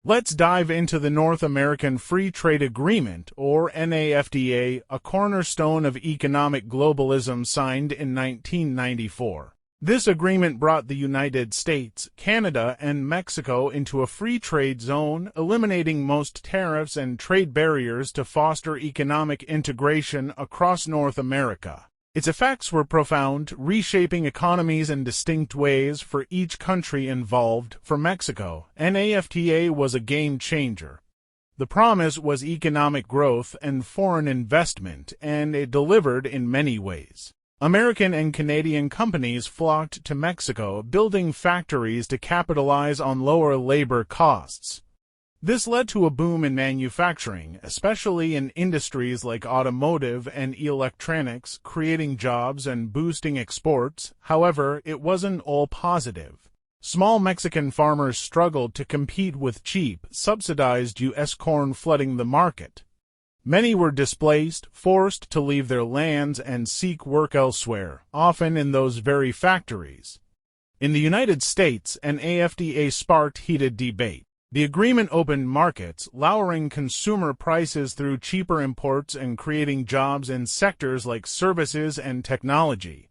Let's dive into the North American Free Trade Agreement, or NAFTA, a cornerstone of economic globalism signed in 1994. This agreement brought the United States, Canada, and Mexico into a free trade zone, eliminating most tariffs and trade barriers to foster economic integration across North America. Its effects were profound, reshaping economies in distinct ways for each country involved. For Mexico, NAFTA was a game changer. The promise was economic growth and foreign investment, and it delivered in many ways. American and Canadian companies flocked to Mexico, building factories to capitalize on lower labor costs. This led to a boom in manufacturing, especially in industries like automotive and electronics, creating jobs and boosting exports. However, it wasn't all positive. Small Mexican farmers struggled to compete with cheap, subsidized U.S. corn, flooding the market. Many were displaced, forced to leave their lands and seek work elsewhere, often in those very factories. In the United States, NAFTA sparked heated debate. The agreement opened markets, lowering consumer prices through cheaper imports and creating jobs in sectors like services and technology.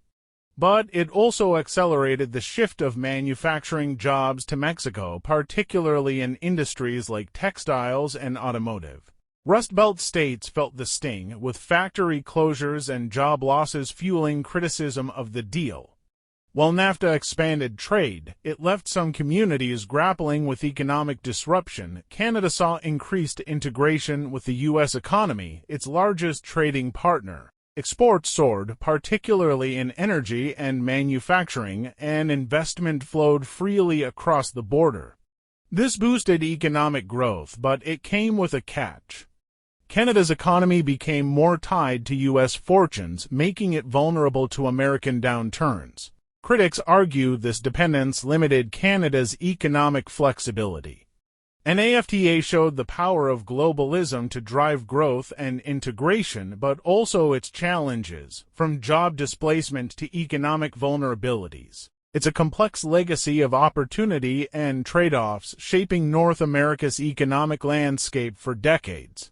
But it also accelerated the shift of manufacturing jobs to Mexico, particularly in industries like textiles and automotive. Rust Belt states felt the sting, with factory closures and job losses fueling criticism of the deal. While NAFTA expanded trade, it left some communities grappling with economic disruption. Canada saw increased integration with the U.S. economy, its largest trading partner. Exports soared, particularly in energy and manufacturing, and investment flowed freely across the border. This boosted economic growth, but it came with a catch. Canada's economy became more tied to U.S. fortunes, making it vulnerable to American downturns. Critics argue this dependence limited Canada's economic flexibility. NAFTA showed the power of globalism to drive growth and integration, but also its challenges, from job displacement to economic vulnerabilities. It's a complex legacy of opportunity and trade-offs, shaping North America's economic landscape for decades.